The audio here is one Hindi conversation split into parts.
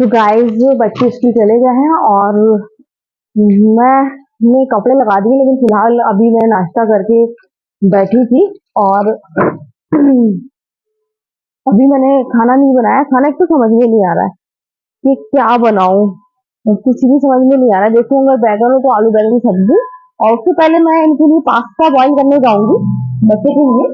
तो गाइस बच्चे स्कूल चले गए हैं और मैंने कपड़े लगा दिए, लेकिन फिलहाल अभी मैं नाश्ता करके बैठी थी और अभी मैंने खाना नहीं बनाया। खाना एक तो समझ में नहीं आ रहा है कि क्या बनाऊं, कुछ भी समझ में नहीं आ रहा है। देखो अगर बैगन हो तो आलू बैगन की सब्जी, और उससे पहले मैं इनके लिए पास्ता बॉईल करने जाऊंगी बच्चे के लिए।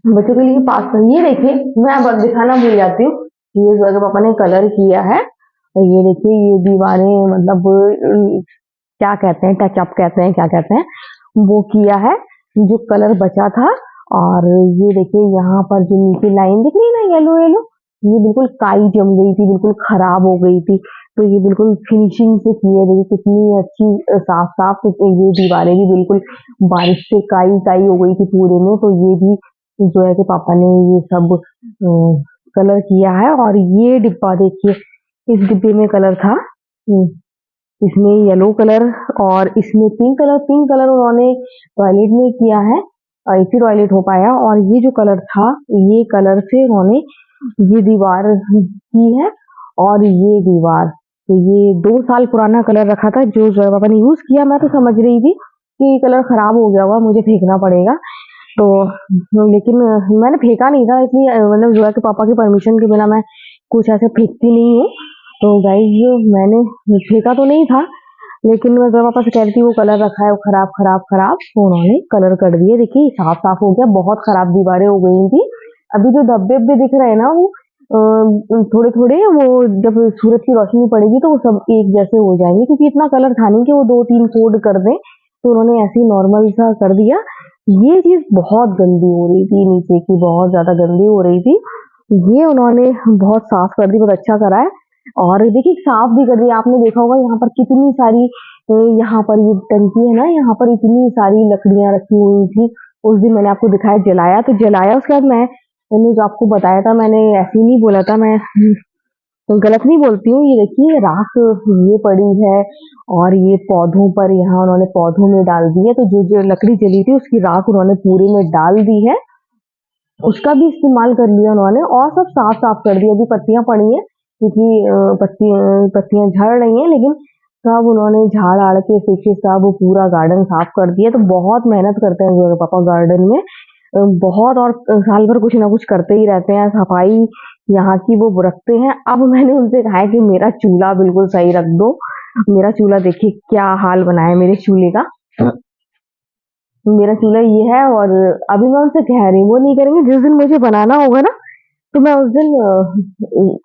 बच्चों के लिए पास्ता, ये देखिए मैं अब दिखाना भूल जाती हूँ। ये जो है पापा ने कलर किया है, और ये देखिए ये दीवारें मतलब क्या कहते हैं, टचअप कहते हैं, क्या कहते हैं, वो किया है जो कलर बचा था। और ये देखिए यहाँ पर जो नीचे लाइन दिख रही है ना, येलो येलो, ये बिल्कुल काई जम गई थी, बिल्कुल खराब हो गई थी। तो ये बिल्कुल फिनिशिंग से की है, देखिए कितनी अच्छी साफ साफ। ये दीवारें भी बिल्कुल बारिश से काई काई हो गई थी पूरे में। तो ये भी जो है कि पापा ने ये सब कलर किया है। और ये डिब्बा देखिए, इस डिब्बे में कलर था, इसमें येलो कलर और इसमें पिंक कलर। पिंक कलर उन्होंने टॉयलेट में किया है, एक ही टॉयलेट हो पाया। और ये जो कलर था, ये कलर से उन्होंने ये दीवार की है। और ये दीवार, तो ये 2 साल पुराना कलर रखा था जो है पापा ने यूज किया। मैं तो समझ रही थी कि कलर खराब हो गया होगा, मुझे फेंकना पड़ेगा। तो लेकिन मैंने फेंका नहीं था, इसलिए मतलब जो है कि पापा की परमिशन के बिना मैं कुछ ऐसे फेंकती नहीं हूँ। तो गाइस मैंने फेंका तो नहीं था, लेकिन मैं जब पापा से कह रही थी वो कलर रखा है वो खराब खराब खराब, तो उन्होंने कलर कर दिए। देखिए साफ साफ हो गया, बहुत खराब दीवारें हो गई थी। अभी जो धब्बे धब्बे दिख रहे हैं ना, वो थोड़े थोड़े, वो जब सूरज की रोशनी पड़ेगी तो वो सब एक जैसे हो जाएंगे, क्योंकि इतना कलर था नहीं कि वो 2-3 कोड कर दें। तो उन्होंने ऐसे ही नॉर्मल सा कर दिया। ये चीज बहुत गंदी हो रही थी, नीचे की बहुत ज्यादा गंदी हो रही थी, ये उन्होंने बहुत साफ कर दी, बहुत अच्छा करा है। और देखिए साफ भी कर दिया। आपने देखा होगा यहाँ पर कितनी सारी, यहाँ पर ये टंकी है ना, यहाँ पर इतनी सारी लकड़ियां रखी हुई थी। उस दिन मैंने आपको दिखाया, जलाया तो जलाया, उसके बाद मैंने जो आपको बताया था, मैंने ऐसे ही नहीं बोला था, मैं तो गलत नहीं बोलती हूँ। ये देखिए राख ये पड़ी है, और ये पौधों पर, यहाँ उन्होंने पौधों में डाल दी है। तो जो जो लकड़ी जली थी उसकी राख उन्होंने पूरे में डाल दी है, उसका भी इस्तेमाल कर लिया उन्होंने। और सब साफ साफ कर दिया। अभी पत्तियां पड़ी हैं, क्योंकि पत्तियां झड़ रही हैं, लेकिन सब उन्होंने झाड़ आड़ के फेंके, सब पूरा गार्डन साफ कर दिया। तो बहुत मेहनत करते हैं जो पापा गार्डन में, बहुत। और साल भर कुछ ना कुछ करते ही रहते हैं, सफाई यहाँ की वो रखते हैं। अब मैंने उनसे कहा है कि मेरा चूल्हा बिल्कुल सही रख दो। मेरा चूल्हा देखिए क्या हाल बना है मेरे चूल्हे का। मेरा चूल्हा ये है, और अभी मैं उनसे कह रही हूँ, वो नहीं करेंगे। जिस दिन मुझे बनाना होगा ना, तो मैं उस दिन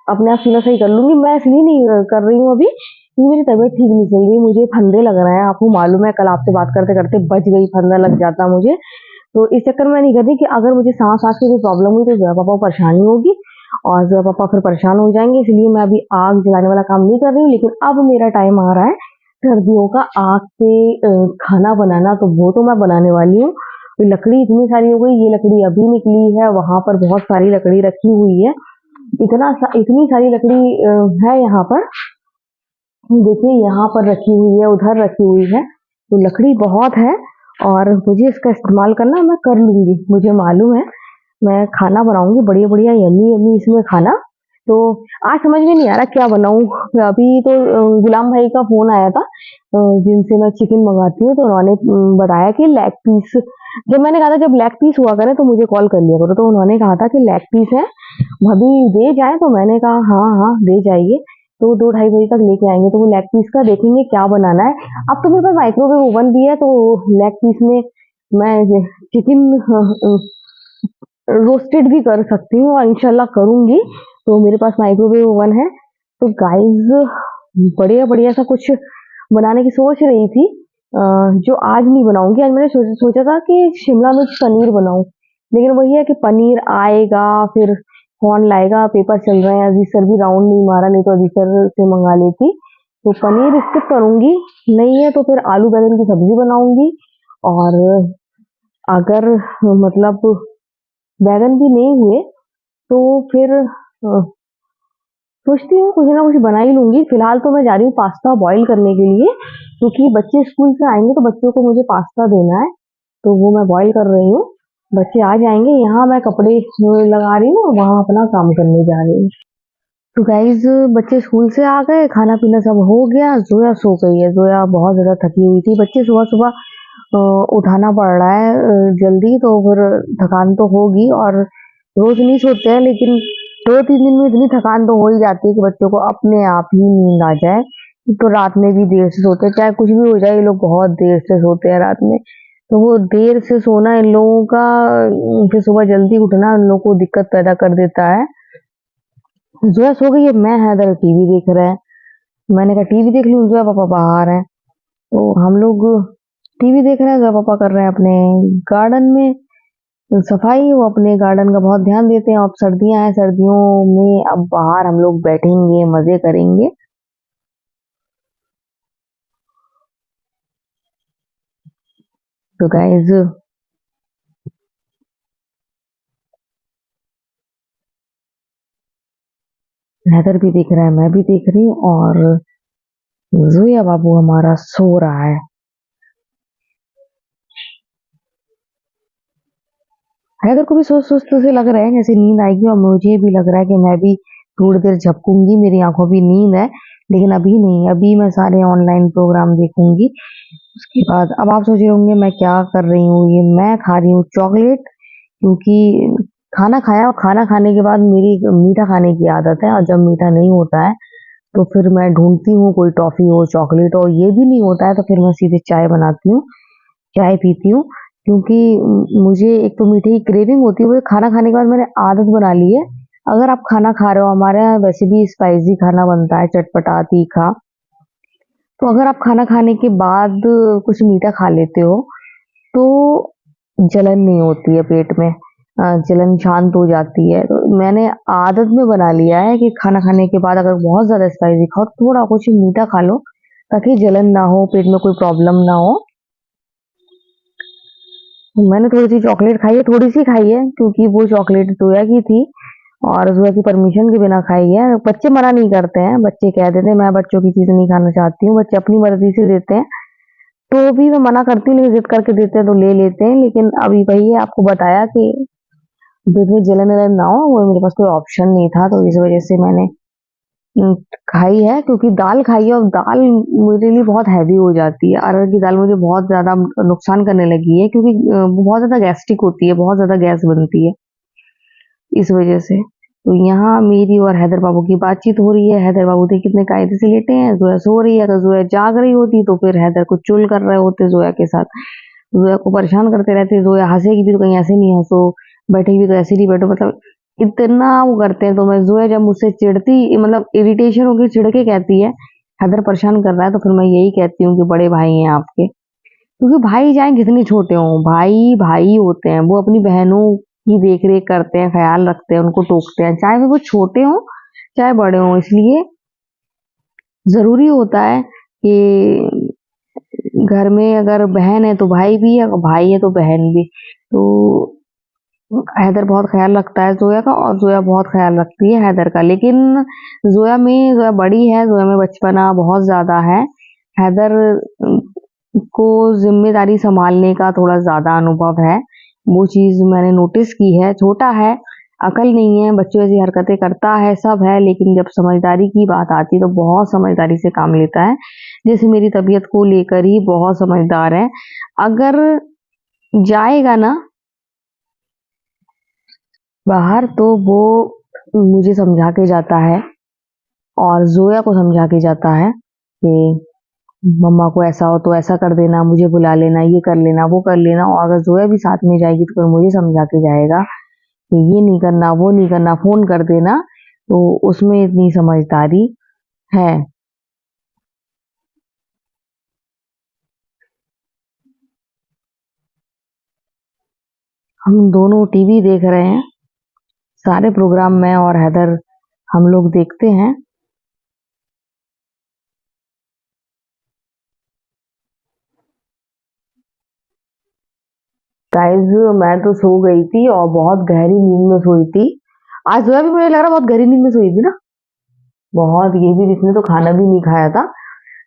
अपने आप चूल्हा सही कर लूंगी। मैं इसलिए नहीं कर रही हूँ अभी, क्योंकि मेरी तबीयत ठीक नहीं चल रही, मुझे फंदे लग रहे हैं। आपको मालूम है, कल आपसे बात करते करते बच गई, फंदा लग जाता मुझे। तो इस चक्कर में नहीं करती कि अगर मुझे सांस सांस की कोई प्रॉब्लम हुई तो जया पापा को परेशानी होगी, और जया पापा फिर परेशान हो जाएंगे। इसलिए मैं अभी आग जलाने वाला काम नहीं कर रही हूँ। लेकिन अब मेरा टाइम आ रहा है सर्दियों का आग पे खाना बनाना, तो वो तो मैं बनाने वाली हूँ। तो लकड़ी इतनी सारी हो गई, ये लकड़ी अभी निकली है, वहां पर बहुत सारी लकड़ी रखी हुई है। इतनी सारी लकड़ी है यहाँ पर, देखिए यहाँ पर रखी हुई है, उधर रखी हुई है। तो लकड़ी बहुत है, और मुझे इसका इस्तेमाल करना मैं कर लूंगी, मुझे मालूम है। मैं खाना बनाऊंगी बढ़िया बढ़िया, यम्मी यम्मी इसमें खाना। तो आज समझ में नहीं आ रहा क्या बनाऊं। अभी तो गुलाम भाई का फोन आया था, जिनसे मैं चिकन मंगाती हूँ। तो उन्होंने बताया कि लेग पीस, जब मैंने कहा था जब लेग पीस हुआ करे तो मुझे कॉल कर लिया करो, तो उन्होंने कहा था कि लेग पीस है भाभी दे जाए। तो मैंने कहा हाँ हाँ दे जाइए। तो 2-2:30 बजे तक लेके आएंगे, तो वो लेग पीस का देखेंगे क्या बनाना है। अब तो मेरे पास माइक्रोवेव ओवन भी है, तो लेग पीस में मैं चिकन रोस्टेड भी कर सकती हूँ, और इंशाल्लाह करूंगी। तो मेरे पास माइक्रोवेव ओवन है। तो गाइस बढ़िया बढ़िया सा कुछ बनाने की सोच रही थी, जो आज नहीं बनाऊंगी। आज मैंने सोचा था कि शिमला मिर्च पनीर बनाऊं, लेकिन वही है कि पनीर आएगा फिर कौन लाएगा, पेपर चल रहे हैं। अजीज सर भी राउंड नहीं मारा, नहीं तो अजीज सर से मंगा लेती। तो पनीर स्किप करूंगी, नहीं है तो फिर आलू बैंगन की सब्जी बनाऊंगी। और अगर मतलब बैगन भी नहीं हुए तो फिर सोचती हूँ कुछ ना कुछ बना ही लूंगी। फिलहाल तो मैं जा रही हूँ पास्ता बॉईल करने के लिए, क्योंकि बच्चे स्कूल से आएंगे तो बच्चों को मुझे पास्ता देना है। तो वो मैं बॉईल कर रही हूँ। बच्चे आ जाएंगे, यहाँ मैं कपड़े लगा रही हूँ, वहाँ अपना काम करने जा रही हूँ। तो गाइज बच्चे स्कूल से आ गए, खाना पीना सब हो गया, जोया सो गई है। जोया बहुत ज्यादा थकी हुई थी। बच्चे सुबह सुबह उठाना पड़ रहा है जल्दी, तो फिर थकान तो होगी। और रोज नहीं सोते हैं, लेकिन 2-3 दिन में इतनी थकान तो हो ही जाती है कि बच्चों को अपने आप ही नींद आ जाए। तो रात में भी देर से सोते हैं, चाहे कुछ भी हो जाए, ये लोग बहुत देर से सोते हैं रात में। तो वो देर से सोना इन लोगों का, फिर सुबह जल्दी उठना इन लोगों को दिक्कत पैदा कर देता है। जोया सो गई है, मैं हैदर टीवी देख रहा है। मैंने कहा टीवी देख लूं, जोया पापा बाहर हैं। तो हम लोग टीवी देख रहे हैं, जोया पापा कर रहे हैं अपने गार्डन में सफाई। वो अपने गार्डन का बहुत ध्यान देते हैं। अब सर्दियां हैं, सर्दियों में अब बाहर हम लोग बैठेंगे, मजे करेंगे। तो गाइज हैदर भी देख रहा है, मैं भी देख रही हूँ, और जोया बाबू हमारा सो रहा है। हैदर को भी सोच सोच तो से लग रहा है जैसे नींद आएगी, और मुझे भी लग रहा है कि मैं भी थोड़ी देर झपकूंगी, मेरी आंखों भी नींद है। लेकिन अभी नहीं, अभी मैं सारे ऑनलाइन प्रोग्राम देखूंगी। उसके बाद अब आप सोच रहे होंगे मैं क्या कर रही हूँ, ये मैं खा रही हूँ चॉकलेट, क्योंकि खाना खाया, और खाना खाने के बाद मेरी मीठा खाने की आदत है, और जब मीठा नहीं होता है तो फिर मैं ढूंढती हूँ कोई टॉफी हो, चॉकलेट हो। ये भी नहीं होता है तो फिर मैं सीधे चाय बनाती हूँ, चाय पीती हूँ। क्योंकि मुझे एक तो मीठे की क्रेविंग होती है, वो खाना खाने के बाद मैंने आदत बना ली है। अगर आप खाना खा रहे हो, हमारे यहाँ वैसे भी स्पाइसी खाना बनता है, चटपटा तीखा, तो अगर आप खाना खाने के बाद कुछ मीठा खा लेते हो तो जलन नहीं होती है पेट में, जलन शांत हो जाती है। तो मैंने आदत में बना लिया है कि खाना खाने के बाद अगर बहुत ज्यादा स्पाइसी खाओ, थोड़ा कुछ मीठा खा लो, ताकि जलन ना हो, पेट में कोई प्रॉब्लम ना हो। मैंने थोड़ी सी चॉकलेट खाई है, थोड़ी सी खाई है, क्योंकि वो चॉकलेट जोया की थी और जोया की परमिशन के बिना खाई है। बच्चे मना नहीं करते हैं, बच्चे कह देते हैं मैं बच्चों की चीज नहीं खाना चाहती हूँ, बच्चे अपनी मर्जी से देते हैं। तो भी मैं मना करती हूँ, लेकिन जिद करके देते हैं तो ले लेते हैं। लेकिन अभी वही है, आपको बताया कि पेट में जलन वलन ना हो, वो मेरे पास कोई ऑप्शन नहीं था, तो इस वजह से मैंने उम, खाई है। क्योंकि दाल खाई है, और दाल मेरे लिए बहुत हैवी हो जाती है। अरहर की दाल मुझे बहुत ज़्यादा नुकसान करने लगी है, क्योंकि वो बहुत ज़्यादा गैस्ट्रिक होती है, बहुत ज़्यादा गैस बनती है, इस वजह से। तो यहाँ मेरी और हैदर बाबू की बातचीत हो रही है। हैदर बाबू देखिए कितने कायदे से लेटे हैं, जोया सो रही है। अगर जोया जाग रही होती तो फिर हैदर को चुल कर रहे होते जोया के साथ, जोया को परेशान करते रहते। जोया हंसेगी भी तो कहीं ऐसे नहीं हंसो, बैठेगी भी तो ऐसे नहीं बैठो, मतलब इतना वो करते हैं। तो मैं जोया जब मुझसे चिढ़ती, मतलब इरिटेशन होकर चिढ़ के कहती है हैदर परेशान कर रहा है, तो फिर मैं यही कहती हूँ कि बड़े भाई हैं आपके। क्योंकि भाई चाहे कितने छोटे हों, भाई भाई होते हैं, वो अपनी बहनों की देख रेख करते हैं, ख्याल रखते हैं, उनको टोकते हैं, चाहे वो छोटे हों चाहे बड़े हों। इसलिए जरूरी होता है कि घर में अगर बहन है तो भाई भी है, अगर भाई है तो बहन भी। तो हैदर बहुत ख्याल रखता है जोया का, और जोया बहुत ख्याल रखती है हैदर का। लेकिन जोया बड़ी है, जोया में बचपना बहुत ज्यादा है। हैदर को जिम्मेदारी संभालने का थोड़ा ज्यादा अनुभव है, वो चीज मैंने नोटिस की है। छोटा है, अकल नहीं है, बच्चों जैसी हरकतें करता है, सब है, लेकिन जब समझदारी की बात आती तो बहुत समझदारी से काम लेता है। जैसे मेरी तबीयत को लेकर ही बहुत समझदार है। अगर जाएगा ना बाहर तो वो मुझे समझा के जाता है, और जोया को समझा के जाता है कि मम्मा को ऐसा हो तो ऐसा कर देना, मुझे बुला लेना, ये कर लेना, वो कर लेना। और अगर जोया भी साथ में जाएगी तो फिर मुझे समझा के जाएगा कि ये नहीं करना, वो नहीं करना, फोन कर देना। तो उसमें इतनी समझदारी है। हम दोनों टीवी देख रहे हैं, सारे प्रोग्राम मैं और हैदर हम लोग देखते हैं। गाइस मैं तो सो गई थी, और बहुत गहरी नींद में सोई थी। आज जोया भी मुझे लग रहा बहुत गहरी नींद में सोई थी ना, बहुत। ये भी जिसने तो खाना भी नहीं खाया था,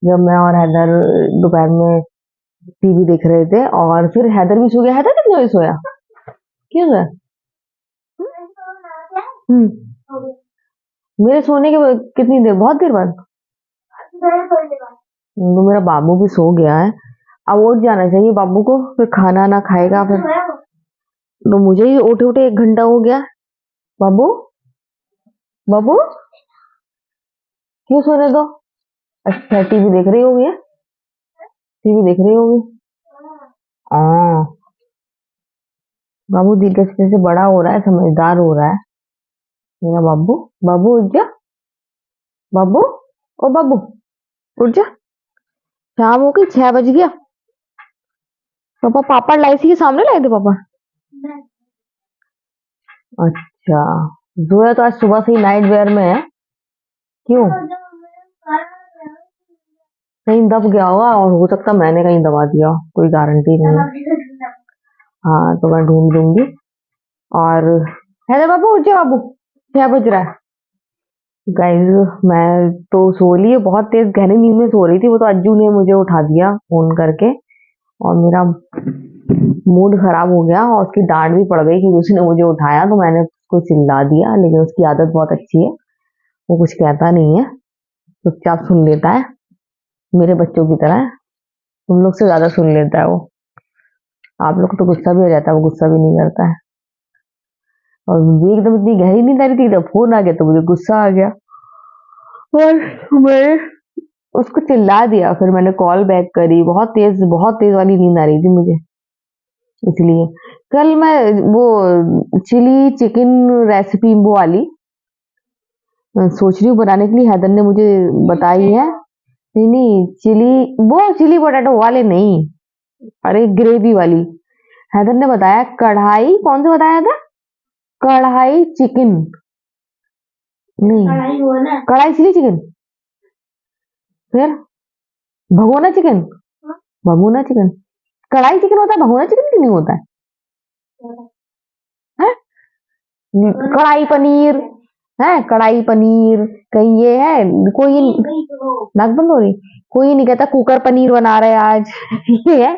जब मैं और हैदर दोपहर में टीवी देख रहे थे। और फिर हैदर भी सो गया। हैदर कितने बजे सोया? क्यों है? हम्म। मेरे सोने के बाद कितनी देर? बहुत देर बाद। तो मेरा बाबू भी सो गया है, अब उठ जाना चाहिए बाबू को, फिर खाना ना खाएगा फिर। तो मुझे ही उठे उठे 1 घंटा हो गया। बाबू, बाबू क्यों सोने दो? अच्छा टीवी देख रही होगी? टीवी देख रही होगी। हाँ, बाबू धीरे से बड़ा हो रहा है, समझदार हो रहा है मेरा बाबू। बाबू उठ जा, बाबू, ओ बाबू उठ जा। शाम हो गई, 6 बज गया। पापा पापड़ लाई थी, सामने लाए थे पापा। अच्छा, जोया तो आज सुबह से ही नाइट वेयर में है। क्यों? कहीं दब गया होगा, और हो सकता मैंने कहीं दबा दिया हो, कोई गारंटी नहीं है। हाँ तो मैं ढूंढ दूंगी। और है बाबू, उठ जा बाबू, 6 बज रहा है। गाइस मैं तो सो ली, बहुत तेज गहरी नींद में सो रही थी, वो तो अज्जू ने मुझे उठा दिया फोन करके, और मेरा मूड खराब हो गया, और उसकी डांट भी पड़ गई कि उसने मुझे उठाया, तो मैंने उसको चिल्ला दिया। लेकिन उसकी आदत बहुत अच्छी है, वो कुछ कहता नहीं है, चुपचाप सुन लेता है, मेरे बच्चों की तरह है। तुम लोग से ज्यादा सुन लेता है वो। आप लोग को तो गुस्सा भी हो जाता है, वो गुस्सा भी नहीं करता है। और एकदम इतनी गहरी नींद आ रही थी, जब फोन आ गया तो मुझे गुस्सा आ गया, और मैं उसको चिल्ला दिया। फिर मैंने कॉल बैक करी, बहुत तेज वाली नींद आ रही थी मुझे, इसलिए। कल मैं वो चिली चिकन रेसिपी वो वाली सोच रही हूँ बनाने के लिए, हैदर ने मुझे बताई है। नहीं नहीं, चिली पोटैटो वाले नहीं, अरे ग्रेवी वाली। हैदर ने बताया कढ़ाई, कौन सा बताया था? कढ़ाई चिकन, नहीं कढ़ाई चिली चिकन, फिर भगोना चिकन। भगोना चिकन, कढ़ाई चिकन होता है, भगोना चिकन क्यों नहीं होता है? कढ़ाई पनीर है, कढ़ाई पनीर, कहीं ये है कोई, नाक बंद हो रही, कोई नहीं कहता कुकर पनीर बना रहे आज। ये है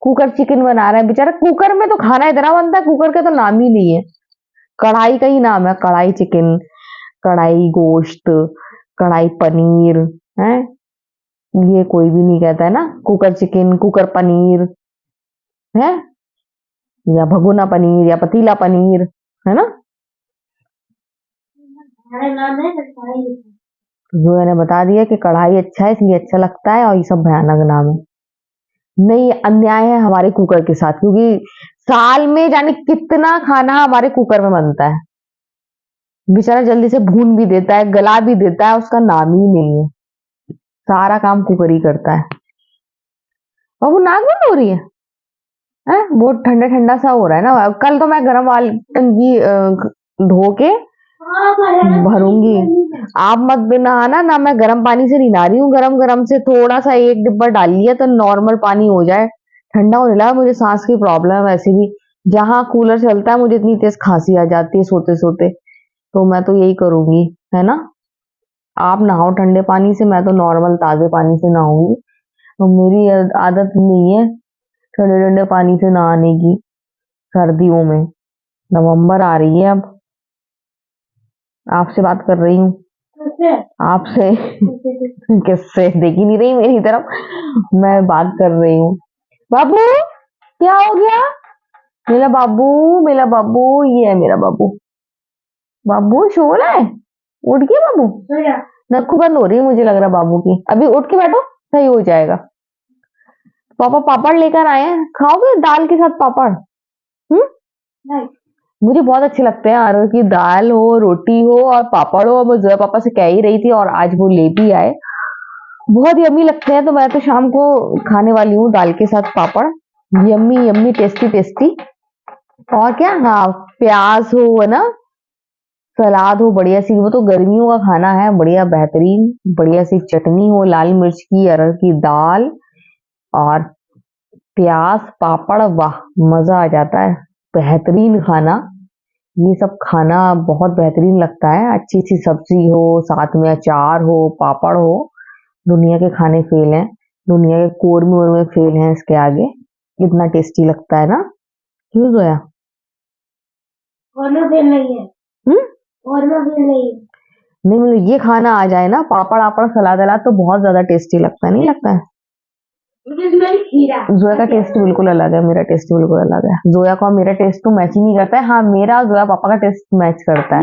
कुकर चिकन बना रहा है बेचारा। कुकर में तो खाना इतना बनता है, कुकर का तो नाम ही नहीं है, कढ़ाई का ही नाम है, कढ़ाई चिकन, कढ़ाई गोश्त, कढ़ाई पनीर है। ये कोई भी नहीं कहता है ना, कुकर चिकन, कुकर पनीर है, या भगोना पनीर, या पतीला पनीर, है ना। जो मैंने बता दिया कि कढ़ाई अच्छा है इसलिए अच्छा लगता है, और ये सब भयानक नाम है। नहीं, अन्याय है हमारे कुकर के साथ, क्योंकि साल में जाने कितना खाना हमारे कुकर में बनता है। बेचारा जल्दी से भून भी देता है, गला भी देता है, उसका नाम ही नहीं है, सारा काम कुकर ही करता है। और वो नाक बंद हो रही है, बहुत ठंडा ठंडा सा हो रहा है ना। कल तो मैं गर्म वाली टंकी धो के भरूंगी। आप मत भी नहाना ना, मैं गर्म पानी से नहीं नहा रही हूँ, गरम गरम से थोड़ा सा 1 डिब्बा डाल लिया तो नॉर्मल पानी हो जाए, ठंडा होने लगा। मुझे सांस की प्रॉब्लम है वैसे भी, जहाँ कूलर चलता है मुझे इतनी तेज खांसी आ जाती है सोते सोते, तो मैं तो यही करूंगी, है ना। आप नहाओ ठंडे पानी से, मैं तो नॉर्मल ताजे पानी से नहाऊंगी। तो मेरी आदत नहीं है ठंडे ठंडे पानी से नहाने की सर्दियों में। नवंबर आ रही है, अब आपसे बात कर रही हूँ, आपसे। किससे? देख ही नहीं रही मेरी तरफ, मैं बात कर रही हूँ। बाबू क्या हो गया? मेरा बाबू, मेरा बाबू, ये है मेरा बाबू। बाबू सो रहा है, उठ गया बाबू? नक्कू बंद हो रही है मुझे लग रहा बाबू की, अभी उठ के बैठो, सही हो जाएगा। पापा पापड़ लेकर आए हैं, खाओगे दाल के साथ पापड़? हम्म, मुझे बहुत अच्छे लगते हैं, अरहर की दाल हो, रोटी हो और पापड़ हो। और मैं जोया पापा से कह ही रही थी, और आज वो ले भी आए, बहुत यम्मी लगते हैं। तो मैं तो शाम को खाने वाली हूँ दाल के साथ पापड़, यम्मी यम्मी, टेस्टी टेस्टी। और क्या, हाँ प्याज हो, है ना, सलाद हो बढ़िया सी, वो तो गर्मियों का खाना है, बढ़िया बेहतरीन, बढ़िया सी चटनी हो लाल मिर्च की, अरहर की दाल और प्याज पापड़, वाह मजा आ जाता है, बेहतरीन खाना। ये सब खाना बहुत बेहतरीन लगता है, अच्छी सी सब्जी हो, साथ में अचार हो, पापड़ हो, दुनिया के खाने फेल हैं, दुनिया के कोरमे वोरमे फेल हैं इसके आगे, इतना टेस्टी लगता है ना। क्यों जोया? और ना फिर नहीं है। और ना फिर नहीं है। नहीं मतलब ये खाना आ जाए ना, पापड़ आपड़ सलाद वलाद, तो बहुत ज्यादा टेस्टी लगता है, नहीं लगता है? जोया का टेस्ट बिल्कुल अलग है, मेरा टेस्ट बिल्कुल अलग है। जोया का और मेरा टेस्ट तो मैच ही नहीं करता है। हाँ, मेरा और जोया पापा का टेस्ट मैच करता है,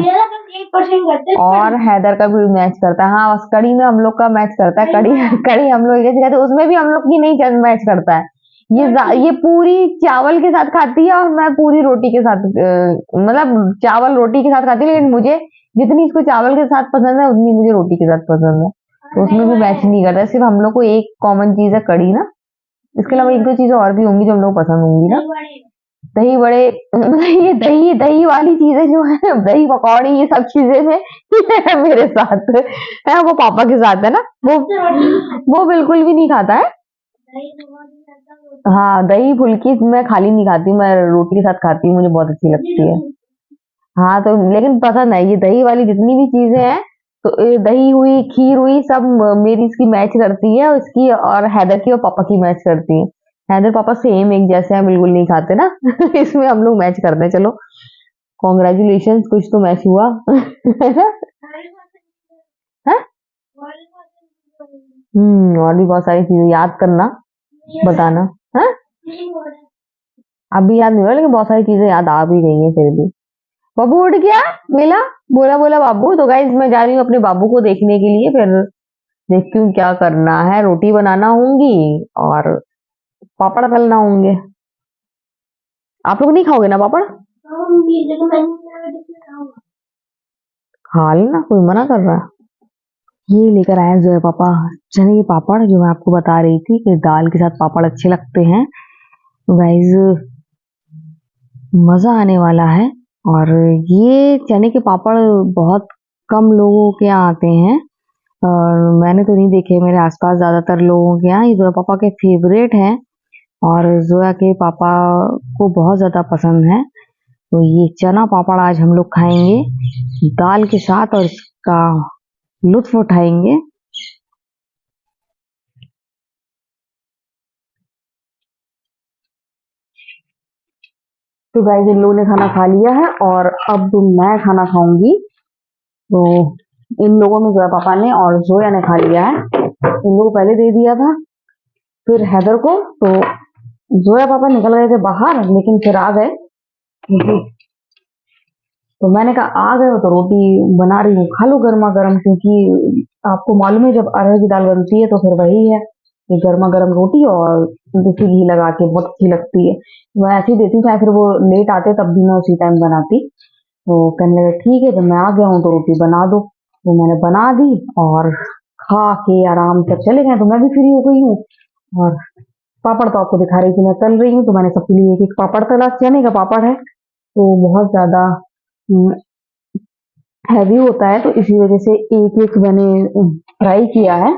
1% करता है, और हैदर का भी मैच करता है। हाँ, बस कड़ी में हम लोग का मैच करता है। कड़ी कड़ी हम लोग जैसे कहते हैं, उसमें भी हम लोग की नहीं मैच करता है। ये पूरी चावल के साथ खाती है और मैं पूरी रोटी के साथ, मतलब चावल रोटी के साथ खाती है, लेकिन मुझे जितनी इसको चावल के साथ पसंद है उतनी मुझे रोटी के साथ पसंद है, तो उसमें भी मैच नहीं करता है। सिर्फ हम लोग को एक कॉमन चीज है, कड़ी ना। इसके अलावा एक दो चीजें और भी होंगी जो हम लोग पसंद होंगी ना। दही बड़े ये दही दही वाली चीजें जो है, दही पकौड़ी, ये सब चीजें में ये मेरे साथ है, वो पापा के साथ है ना, वो बिल्कुल भी नहीं खाता है। हाँ, दही फुल्की मैं खाली नहीं खाती, मैं रोटी के साथ खाती हूँ, मुझे बहुत अच्छी लगती है। हाँ, तो लेकिन पसंद है ये दही वाली जितनी भी चीजें हैं, तो ये दही हुई, खीर हुई, सब मेरी इसकी मैच करती है, और इसकी और हैदर की और पापा की मैच करती है। हैदर पापा सेम एक जैसे हैं, बिल्कुल नहीं खाते ना इसमें हम लोग मैच करते हैं। चलो, कॉन्ग्रेचुलेशन, कुछ तो मैच हुआ है ना? है? और भी बहुत सारी चीजें याद करना, बताना है। अभी याद नहीं हो रहा, लेकिन बहुत सारी चीजें याद आ भी गई हैं फिर भी। बाबू उठ गया, मिला, बोला बोला बाबू। तो गाइज मैं जा रही हूँ अपने बाबू को देखने के लिए, फिर देखती हूँ क्या करना है। रोटी बनाना होंगी और पापड़ तलना होंगे। आप लोग नहीं खाओगे ना पापड़? खा लेना, कोई मना कर रहा है? ये लेकर आए जो है पापा, चने के पापड़, जो मैं आपको बता रही थी कि दाल के साथ पापड़ अच्छे लगते हैं। गाइज मजा आने वाला है। और ये चने के पापड़ बहुत कम लोगों के यहाँ आते हैं, और मैंने तो नहीं देखे, मेरे आसपास ज्यादातर लोगों के यहाँ ये जोया पापा के फेवरेट हैं, और जोया के पापा को बहुत ज्यादा पसंद है। तो ये चना पापड़ आज हम लोग खाएंगे दाल के साथ, और इसका लुत्फ उठाएंगे। तो गाइस इन लोगों ने खाना खा लिया है, और अब मैं खाना खाऊंगी। तो इन लोगों में जोया पापा ने और जोया ने खा लिया है। इन लोगों को पहले दे दिया था, फिर हैदर को। तो जोया पापा निकल गए थे बाहर, लेकिन फिर आ गए, तो मैंने कहा आ गए हो तो रोटी बना रही हूँ, खा लो गर्मा गर्म, क्योंकि आपको मालूम है जब अरहर की दाल बनती है तो फिर वही है कि गर्मा गर्म रोटी और देसी घी लगा के बहुत अच्छी लगती है। मैं ऐसे ही देती हूँ, चाहे फिर वो लेट आते तब भी मैं उसी टाइम बनाती। तो कहने लगे ठीक है, जब मैं आ गया हूँ तो रोटी बना दो। तो मैंने बना दी, और खा के आराम से चले गए, तो मैं भी फ्री हो गई हूँ। और पापड़ तो आपको दिखा रही थी मैं तल रही हूँ, तो मैंने सबके लिए एक एक पापड़ तला। चने का पापड़ है तो बहुत ज्यादा हैवी होता है, तो इसी वजह से एक एक मैंने फ्राई किया है।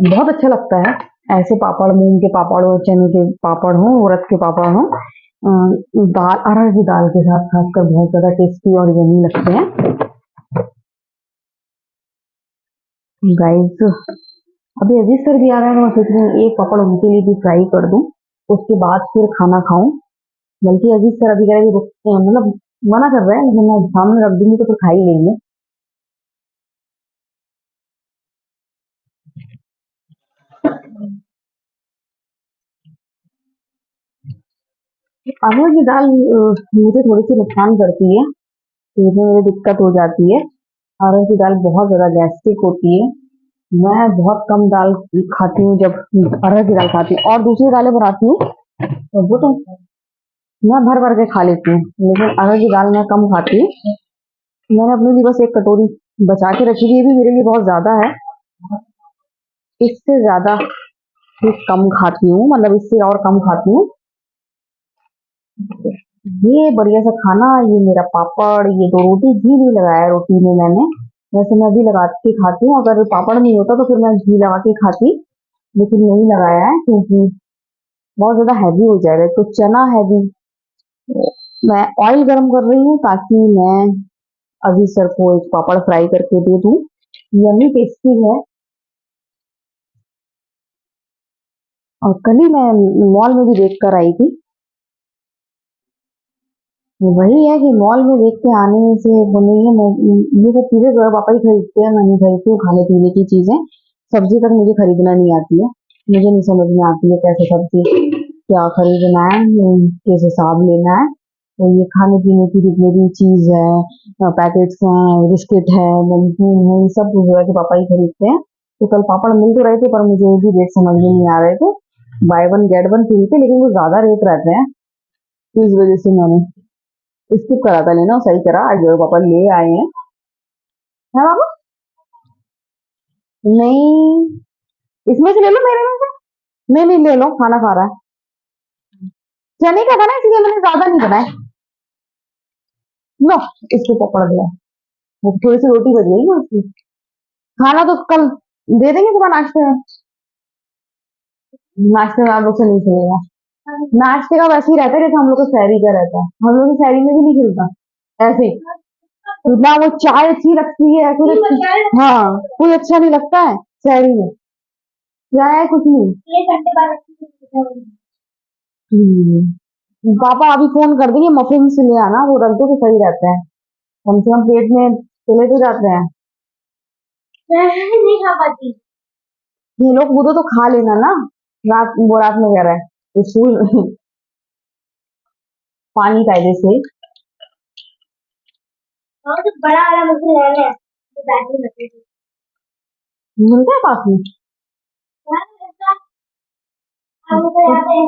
बहुत अच्छा लगता है ऐसे पापड़, मूंग के पापड़ हो, चने के पापड़ हो, उड़द के पापड़ हो, दाल, अरहर की दाल के साथ खासकर बहुत ज्यादा टेस्टी और यम्मी लगते हैं। गाइस अभी अजीज सर भी आ रहा है, तो मैं सोच रही हूँ एक पापड़ उनके लिए भी फ्राई कर दूं, उसके बाद फिर खाना खाऊं। बल्कि अजीज सर अभी कह रहे हैं मतलब मना कर रहे हैं, लेकिन मैं सामने रख दूंगी तो फिर खा ही लेंगे। अरहर की दाल मुझे थोड़ी सी नुकसान करती है, पेट में मेरे दिक्कत हो जाती है। अरहर की दाल बहुत ज्यादा गैस्ट्रिक होती है। मैं बहुत कम दाल खाती हूँ जब अरहर की दाल खाती हूँ, और दूसरी दालें बनाती हूँ तो वो तो मैं भर भर के खा लेती हूँ, लेकिन अरहर की दाल मैं कम खाती हूँ। मैंने अपने लिए बस एक कटोरी बचा के रखी थी, ये भी मेरे लिए बहुत ज्यादा है। इससे ज्यादा भी कम खाती हूँ, मतलब इससे और कम खाती हूँ। ये बढ़िया सा खाना, ये मेरा पापड़, ये दो रोटी, घी भी लगाया है रोटी में मैंने। वैसे मैं भी लगा के खाती हूँ, अगर पापड़ नहीं होता तो फिर मैं घी लगा के खाती, लेकिन नहीं लगाया है क्योंकि बहुत ज्यादा हैवी हो जाएगा। तो चना हैवी, मैं ऑयल गरम कर रही हूँ ताकि मैं अजीज सर को एक पापड़ फ्राई करके दे दूँ। यम्मी टेस्टी है। और कल ही मैं मॉल में भी देख कर आई थी, वही है कि मॉल में देख के आने से वो नहीं है। ये सब चीजें जो है पापा ही खरीदते हैं, मैं नहीं खरीदती हूँ खाने पीने की चीजें। सब्जी तक मुझे खरीदना नहीं आती है। मुझे नहीं समझ में आती है कैसे सब्जी क्या खरीदना है, किस हिसाब लेना है। तो ये खाने पीने की जितनी भी चीज है, पैकेट्स हैं, बिस्किट है, नमकीन है, ये सब जो है कि पापा ही खरीदते हैं। तो कल पापड़ मिल तो रहे थे पर मुझे वो भी रेट समझ में नहीं आ रहे थे। By one get one free थे लेकिन वो ज्यादा रेट रहते हैं, तो इस वजह से मैंने स्किप करा था लेना। सही करा, आज जो पापा ले आए हैं। है बाबू? नहीं, इसमें से ले लो, मेरे में से। नहीं नहीं, ले लो, खाना खा रहा है। चने का था ना इसलिए मैंने ज्यादा नहीं बनाया। लो, इसको पकड़ दिया। वो थोड़ी सी रोटी बच गई ना उसकी। खाना तो कल दे देंगे सुबह नाश्ते में। नाश्ते में आप लोग से नहीं चलेगा। नाश्ते का वैसे ही रहता है जैसे हम लोग का सैरी का रहता है। हम लोग की सैरी में भी नहीं खिलता ऐसे ही। ना वो चाय अच्छी लगती है कुछ अच्छी, हाँ, कोई अच्छा नहीं लगता है सैरी में। चाय कुछ नहीं। पापा अभी फोन कर देंगे, मफिन से ले आना, वो रख दो तो सही रहता है। कम से कम पेट में चले तो जाते हैं। मैं नहीं खा पाती। ये लोग वो तो खा लेना ना। रात वो रात में कह रहा है स्कूल पानी कायदे से। हाँ तो बड़ा वाला मुझे लेना है, तो बैटरी लगेगी। मिलता है पास में।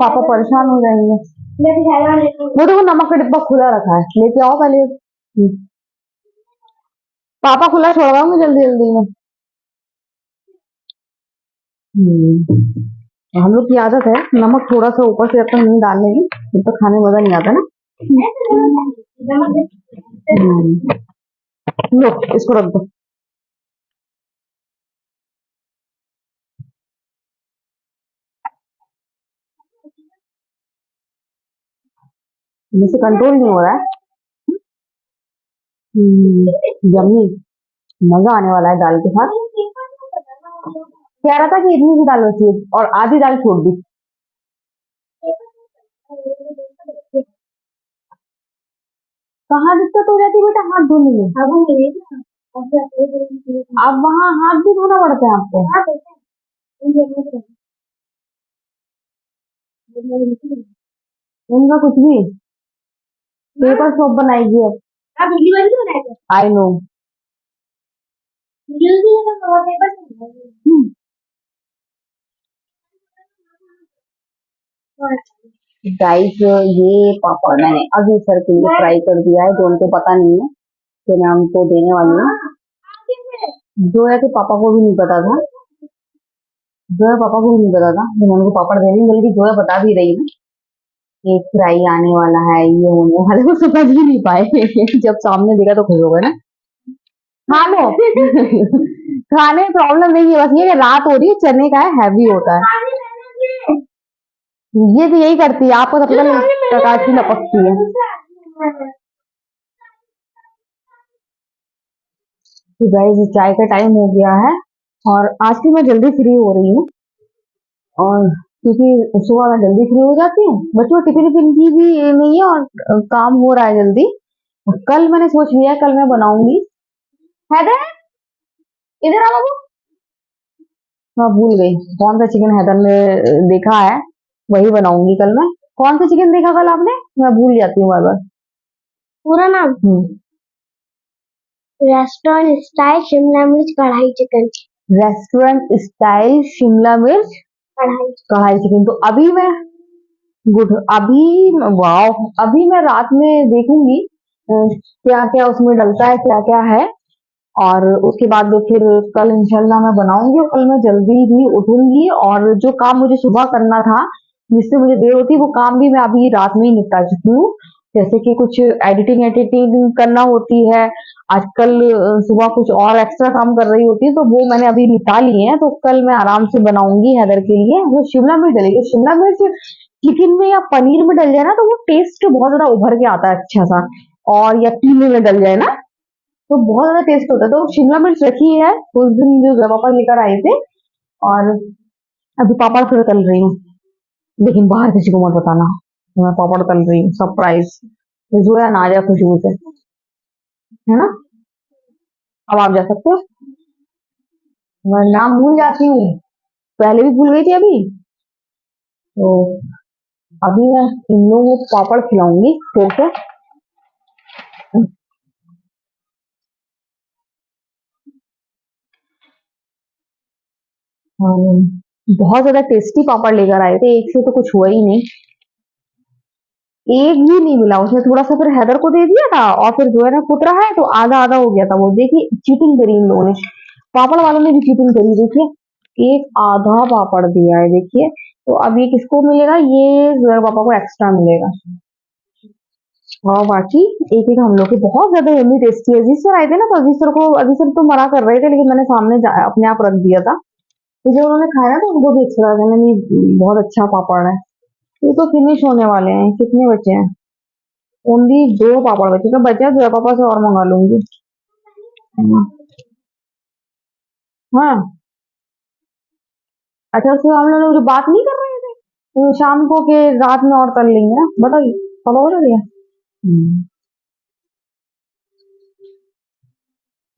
पापा परेशान हो जाएंगे। वो देखो नमक का डिब्बा खुला रखा है, लेके आओ पहले। पापा खुला छोड़वाऊंगे जल्दी जल्दी में। हम लोग की आदत है नमक थोड़ा सा ऊपर से जब तक नहीं डालने की तब तक खाने में मजा नहीं आता ना। लो, इसको रख दो। मुझसे कंट्रोल नहीं हो रहा है। यम्मी, मजा आने वाला है दाल के साथ। कह रहा था कि इतनी सी दाल बची है और आधी दाल छोड़ दी। कहाँ दिक्कत हो जाती है बेटा हाथ धोने में? अब वहाँ हाथ भी धोना पड़ता है आपको? उनका कुछ भी पेपर सोप बनाएगी अब। I know. गाइस, ये पापड़ मैंने अभी सर के लिए फ्राई कर दिया है, जो उनको पता नहीं है कि मैं उनको देने वाली हूँ। जो है कि पापा को भी नहीं पता था। जो है पापा को भी नहीं पता था कि मैं उनको पापड़ देनी, बल्कि जो है बता भी रही है कि फ्राई आने वाला है, ये होने वाला है। वो समझ ही नहीं पाए। जब सामने देखा तो खुश हो गए ना। खा लो। खाने में प्रॉब्लम नहीं है, बस ये कि रात हो रही है, चने का है, हैवी होता है। ये तो यही करती है, आपको सबसे पहले प्रकाश की लपकती है। तो गाइस चाय का टाइम हो गया है और आज की मैं जल्दी फ्री हो रही हूँ। और क्योंकि सुबह मैं जल्दी फ्री हो जाती हूँ, बच्चों टिफिन विफिन की भी नहीं है और काम हो रहा है जल्दी। और कल मैंने सोच लिया कल मैं बनाऊंगी। हैदर, इधर आ बाबू। मैं भूल गई कौन सा चिकन हैदर ने देखा है, वही बनाऊंगी कल मैं। कौन सा चिकन देखा कल आपने? मैं भूल जाती हूँ बार बार पूरा नाम। रेस्टोरेंट स्टाइल शिमला मिर्च कढ़ाई चिकन। रेस्टोरेंट स्टाइल शिमला मिर्च कढ़ाई चिकन। तो अभी मैं गुड अभी वाह अभी मैं रात में देखूंगी क्या क्या उसमें डलता है, क्या क्या है। और उसके बाद फिर कल इंशाल्लाह मैं बनाऊंगी और कल मैं जल्दी भी उठूंगी और जो काम मुझे सुबह करना था जिससे मुझे देर होती वो काम भी मैं अभी रात में ही निपटा चुकी हूँ। जैसे कि कुछ एडिटिंग एडिटिंग करना होती है आजकल, सुबह कुछ और एक्स्ट्रा काम कर रही होती है तो वो मैंने अभी निपटा लिए हैं। तो कल मैं आराम से बनाऊंगी हैदर के लिए। वो शिमला मिर्च डलेगी, शिमला मिर्च चिकन में या पनीर में डल जाए ना तो वो टेस्ट बहुत ज्यादा उभर के आता है अच्छा सा। और या कीमे में डल जाए ना तो बहुत ज्यादा टेस्ट होता है। तो शिमला मिर्च रखी है उस दिन जो पापा लेकर आए थे। और अभी पापड़ फिर तल रही हूँ, लेकिन बाहर किसी को मत बताना मैं पापड़ तल रही हूँ, सरप्राइज। जोया ना आ जाए खुशबू से, है ना। अब आप जा सकते हो। मैं नाम भूल जाती हूँ, पहले भी भूल गई थी अभी। तो अभी मैं इन लोगों को पापड़ खिलाऊंगी फिर से। बहुत ज्यादा टेस्टी पापड़ लेकर आए थे, एक से तो कुछ हुआ ही नहीं। एक भी नहीं मिला उसने, थोड़ा सा फिर हैदर को दे दिया था, और फिर जो है ना फुट रहा है तो आधा आधा हो गया था। वो देखिए चीटिंग करी इन लोगों ने, पापड़ वालों ने भी चीटिंग करी। देखिए एक आधा पापड़ दिया है, देखिए। तो अब ये किसको मिलेगा, ये जोया पापा को एक्स्ट्रा मिलेगा। और बाकी एक एक हम लोग के बहुत ज्यादा यम्मी टेस्टी है। अजीज सर आए थे ना, तो अजीज सर को, अजीज सर तो मना कर रहे थे, लेकिन मैंने सामने अपने आप रख दिया था। तो जब उन्होंने खाया ना तो उनको भी अच्छा लगा, नहीं बहुत अच्छा पापड़ है। ये तो फिनिश होने वाले हैं, कितने बचे हैं, ओनली दो पापड़ बचे, तो बचे हैं, जोया पापा से और मंगा लूंगी। हाँ। हाँ, अच्छा उससे हम लोग जो बात नहीं कर रहे थे, तो शाम को के रात में और कर लेंगे ना, बताइए, पापा बोल रहे हैं। हम्म।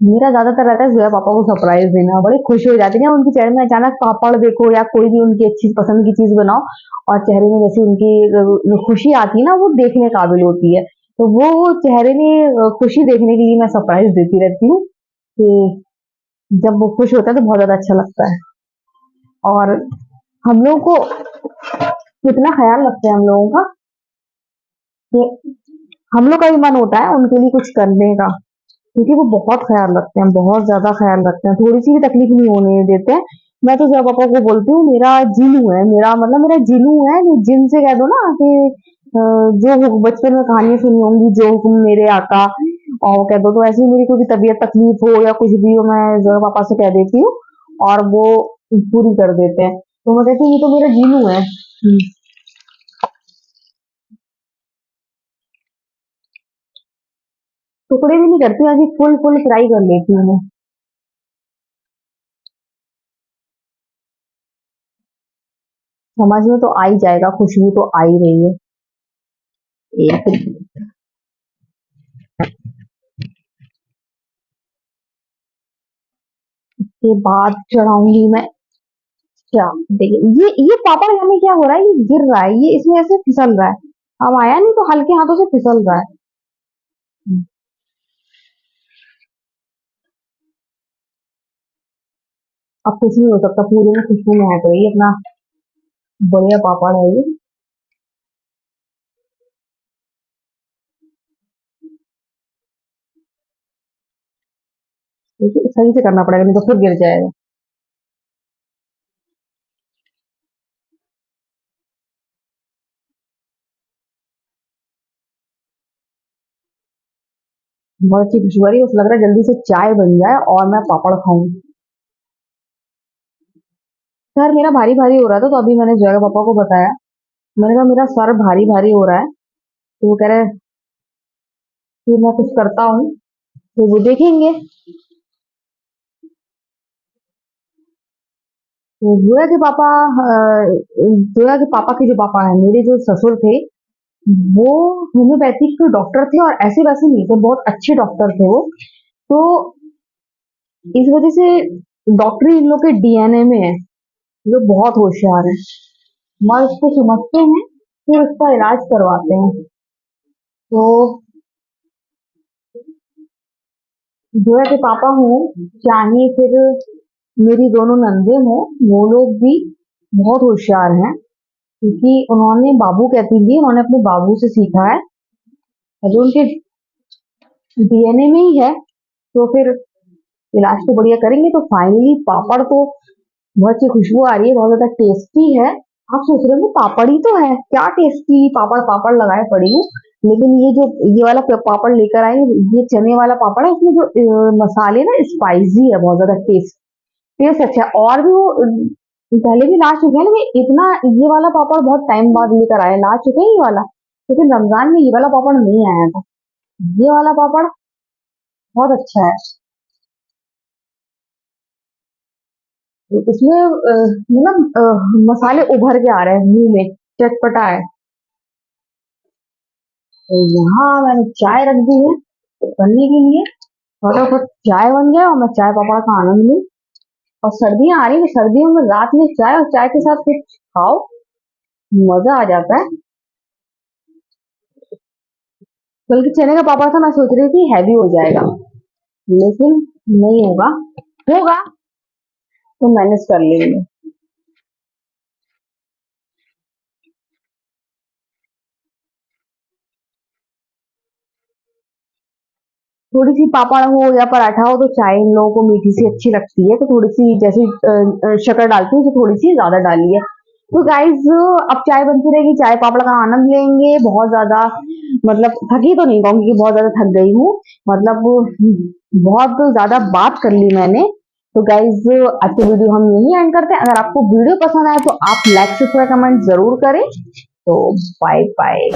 मेरा ज्यादातर रहता है जोया पापा को सरप्राइज देना, बड़ी खुशी हो जाती है ना उनके चेहरे में, अचानक पापड़ देखो या कोई भी उनकी अच्छी पसंद की चीज बनाओ, और चेहरे में जैसे उनकी खुशी आती है ना, वो देखने काबिल होती है। तो वो चेहरे में खुशी देखने के लिए मैं सरप्राइज देती रहती हूँ, कि जब वो खुश होता है तो बहुत ज्यादा अच्छा लगता है। और हम लोगों को कितना ख्याल रखते हैं हम लोगों का, कि हम लोग का भी मन होता है उनके लिए कुछ करने का, क्योंकि वो बहुत ख्याल रखते हैं, बहुत ज्यादा ख्याल रखते हैं, थोड़ी सी भी तकलीफ नहीं होने देते हैं। मैं तो जब पापा को बोलती हूँ मेरा जिनू है, मेरा मतलब मेरा जिनू है, जो जिन से कह दो ना कि जो बचपन में कहानी सुनी होंगी, जो हुक्म मेरे आका, और कह दो, तो ऐसे ही मेरी कोई भी तबीयत तकलीफ हो या कुछ भी हो, मैं जो पापा से कह देती हूँ, और वो पूरी कर देते हैं। तो मैं कहती हूँ ये तो मेरा जिनू है। टुकड़े भी नहीं करती, ऐसी फुल फुल फ्राई कर लेती हूँ मैं। समझ में तो आ ही जाएगा, खुशबू तो आ ही रही है। एक के बाद चढ़ाऊंगी मैं। क्या, देखिए ये पापड़ हमें क्या हो रहा है, ये गिर रहा है, ये इसमें ऐसे फिसल रहा है। अब आया नहीं तो हल्के हाथों से फिसल रहा है। अब कुछ नहीं हो सकता, पूरे में खुशबू महक रही है, इतना बढ़िया पापड़ है ये। देखिए सही से करना पड़ेगा, नहीं तो फिर गिर जाएगा। बहुत अच्छी खुशबू आ रही है, उस लग रहा है जल्दी से चाय बन जाए और मैं पापड़ खाऊं। सर मेरा भारी भारी हो रहा था, तो अभी मैंने जगह पापा को बताया, मैंने कहा मेरा सर भारी भारी हो रहा है, तो वो कह रहे कि मैं कुछ करता हूँ, तो वो देखेंगे। तो जोया के पापा के जो पापा है, मेरे जो ससुर थे, वो होम्योपैथिक के डॉक्टर थे, और ऐसे वैसे नहीं थे, बहुत अच्छे डॉक्टर थे वो। तो इस वजह से डॉक्टरी इन लोग के डीएनए में है, लोग बहुत होशियार हैं, मर्ज को समझते हैं, फिर उसका इलाज करवाते हैं। तो जोया के पापा हों, चाहे फिर मेरी दोनों नंदे हों, वो लोग भी बहुत होशियार हैं, क्योंकि उन्होंने, बाबू कहती थी, उन्होंने अपने बाबू से सीखा है, और जो उनके डीएनए में ही है। तो फिर इलाज तो बढ़िया करेंगे। तो फाइनली पापड़ तो बहुत अच्छी खुशबू आ रही है, बहुत ज्यादा टेस्टी है। आप सोच रहे हो पापड़ ही तो है, क्या टेस्टी पापड़ पापड़ लगाए पड़ी हूँ। लेकिन ये जो ये वाला पापड़ लेकर आए, ये चने वाला पापड़ है, इसमें जो मसाले ना स्पाइसी है, बहुत ज्यादा टेस्ट टेस्ट अच्छा है। और भी वो पहले भी ला चुके हैं, लेकिन इतना ये वाला पापड़ बहुत टाइम बाद लेकर आए, ला चुके हैं ये वाला, लेकिन रमजान में ये वाला पापड़ नहीं आया था। ये वाला पापड़ बहुत अच्छा है। इसमें मतलब मसाले उभर के आ रहे हैं मुंह में, चटपटा है। तो यहाँ मैंने चाय रख दी है बनने के लिए। फटाफट चाय बन गया और मैं चाय पापड़ का आनंद लूं। और सर्दियां आ रही है, सर्दियों में रात में चाय और चाय के साथ कुछ खाओ, मजा आ जाता है। बल्कि चने का पापड़ था, मैं सोच रही थी हैवी हो जाएगा, लेकिन नहीं होगा, होगा तो मैनेज कर लेंगे। थोड़ी सी पापड़ हो या पराठा हो तो चाय इन लोगों को मीठी सी अच्छी लगती है, तो थोड़ी सी जैसे शक्कर डालती हूँ तो थोड़ी सी ज्यादा डाली है। तो गाइज अब चाय बनती रहेगी, चाय पापड़ का आनंद लेंगे। बहुत ज्यादा मतलब थकी तो नहीं कहूंगी कि बहुत ज्यादा थक गई हूँ, मतलब बहुत ज्यादा बात कर ली मैंने। तो गाइज आज की वीडियो हम यही एंड करते हैं। अगर आपको वीडियो पसंद आए तो आप लाइक शेयर कमेंट जरूर करें। तो बाय बाय।